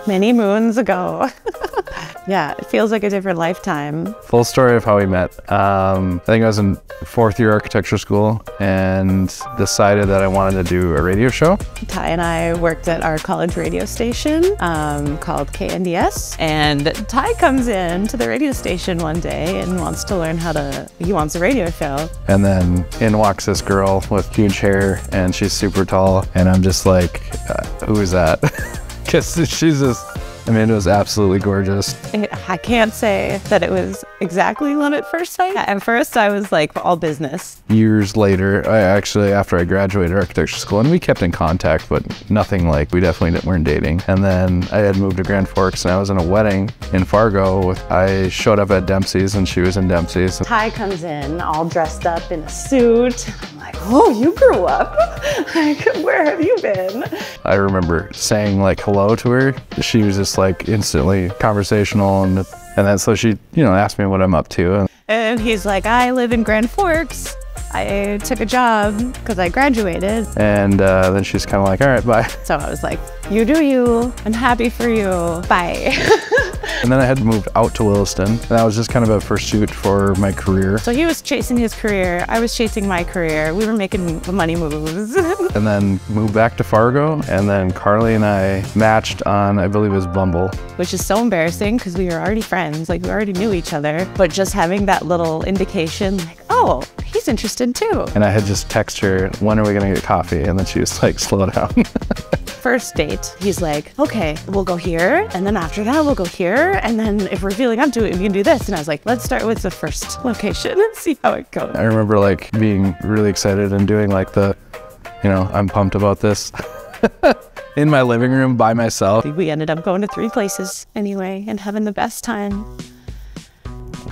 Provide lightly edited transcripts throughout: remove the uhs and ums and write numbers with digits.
many moons ago. Yeah, it feels like a different lifetime. Full story of how we met. I think I was in 4th year architecture school and decided that I wanted to do a radio show. Ty and I worked at our college radio station called KNDS, and Ty comes in to the radio station one day and wants to learn he wants a radio show. And then in walks this girl with huge hair, and she's super tall, and I'm just like, who is that? Because she's just, I mean, it was absolutely gorgeous. I can't say that it was exactly love at first sight. At first, I was like all business. Years later, after I graduated architecture school, and we kept in contact, but nothing like, we definitely weren't dating. And then I had moved to Grand Forks, and I was in a wedding in Fargo. I showed up at Dempsey's, and she was in Dempsey's. Ty comes in all dressed up in a suit. I'm like, oh, you grew up? Like, where have you been? I remember saying like hello to her. She was just like instantly conversational, and then so she, asked me what I'm up to. And he's like, I live in Grand Forks. I took a job because I graduated. And then she's kind of like, all right, bye. So I was like, you do you. I'm happy for you. Bye. And then I had moved out to Williston, and that was just kind of a pursuit for my career. So he was chasing his career, I was chasing my career. We were making money moves. And then moved back to Fargo, and then Carly and I matched on, I believe it was Bumble. Which is so embarrassing because we were already friends, like we already knew each other, but just having that little indication, like, oh, he's interested too. And I had just texted her, when are we gonna get coffee? And then she was like, slow down. First date, he's like, okay, we'll go here, and then after that we'll go here, and then if we're feeling up to it, we can do this. And I was like, let's start with the first location and see how it goes. I remember like being really excited and doing like the, I'm pumped about this. In my living room by myself. We ended up going to 3 places anyway and having the best time.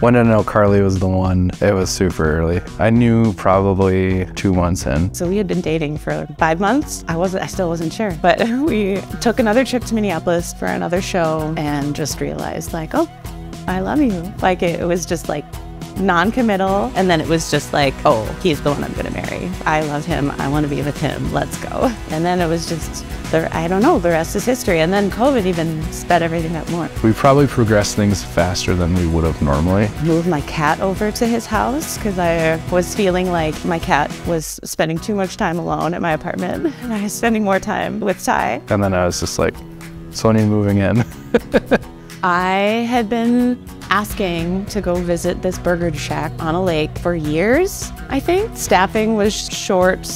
When I know Carly was the one, it was super early. I knew probably 2 months in. So we had been dating for 5 months. I still wasn't sure. But we took another trip to Minneapolis for another show and just realized like, oh, I love you. Like it was just like non-committal. And then it was just like, oh, he's the one I'm gonna marry. I love him, I wanna be with him, let's go. And then it was just, I don't know, the rest is history. And then COVID even sped everything up more. We probably progressed things faster than we would have normally. Moved my cat over to his house because I was feeling like my cat was spending too much time alone at my apartment. And I was spending more time with Ty. And then I was just like, Sonia moving in. I had been asking to go visit this burger shack on a lake for years, I think. Staffing was short,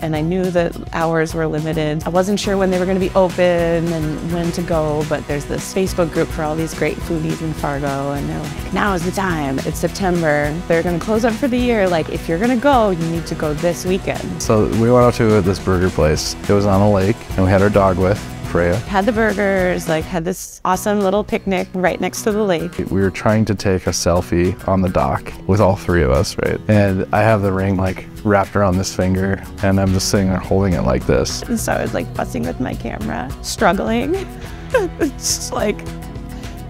and I knew that hours were limited. I wasn't sure when they were going to be open and when to go, but there's this Facebook group for all these great foodies in Fargo, and they're like, now is the time. It's September. They're going to close up for the year. Like, if you're going to go, you need to go this weekend. So we went out to this burger place. It was on a lake, and we had our dog with Freya. Had the burgers, had this awesome little picnic right next to the lake. We were trying to take a selfie on the dock with all 3 of us, right? And I have the ring wrapped around this finger, and I'm just sitting there holding it like this. And so I was fussing with my camera, struggling. It's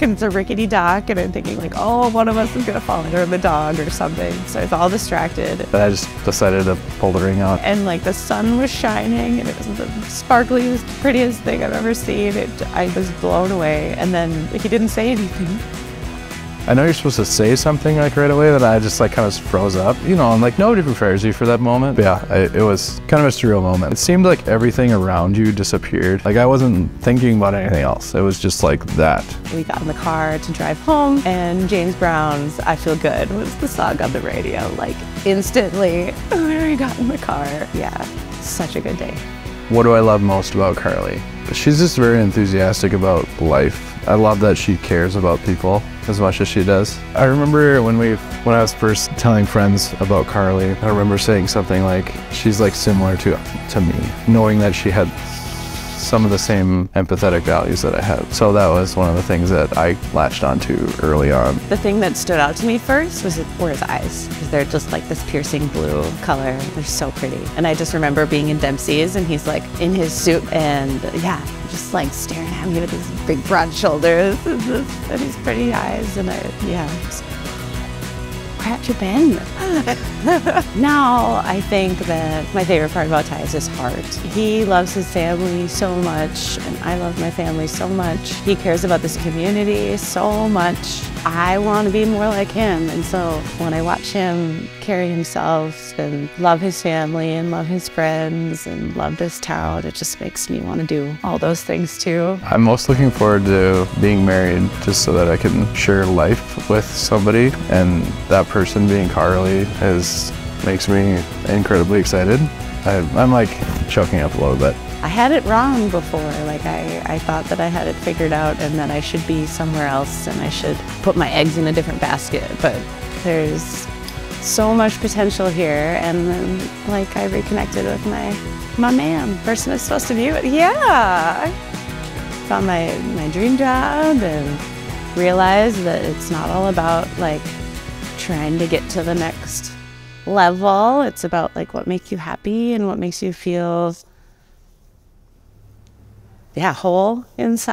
it's a rickety dock, and I'm thinking oh, one of us is gonna fall under the dog or something. So I was all distracted. But I just decided to pull the ring out. And the sun was shining, and it was the sparkliest, prettiest thing I've ever seen. I was blown away. And then he didn't say anything. I know you're supposed to say something right away, that I just kind of froze up. And nobody prepares you for that moment. But yeah, it was kind of a surreal moment. It seemed like everything around you disappeared. I wasn't thinking about anything else. It was just like that. We got in the car to drive home, and James Brown's I Feel Good was the song on the radio. Instantly, when we got in the car. Yeah, such a good day. What do I love most about Carly? She's just very enthusiastic about life. I love that she cares about people as much as she does. I remember when I was first telling friends about Carly, I remember saying something like, she's similar to me, knowing that she had some of the same empathetic values that I had. So that was one of the things that I latched onto early on. The thing that stood out to me first were his eyes, because they're just this piercing blue color. They're so pretty. And I just remember being in Dempsey's, and he's in his suit, and yeah, just staring at me with his big broad shoulders and his pretty eyes, and it's have you been? Now, I think that my favorite part about Ty is his heart. He loves his family so much, and I love my family so much. He cares about this community so much. I want to be more like him, and so when I watch him carry himself and love his family and love his friends and love this town, it just makes me want to do all those things too. I'm most looking forward to being married just so that I can share life with somebody, and that person being Carly makes me incredibly excited. I'm like choking up a little bit. I had it wrong before. Like I thought that I had it figured out and that I should be somewhere else and I should put my eggs in a different basket. But there's so much potential here, and then like I reconnected with my man, person I'm supposed to be with. Yeah, found my dream job and realized that it's not all about like trying to get to the next level. It's about like what makes you happy and what makes you feel whole inside.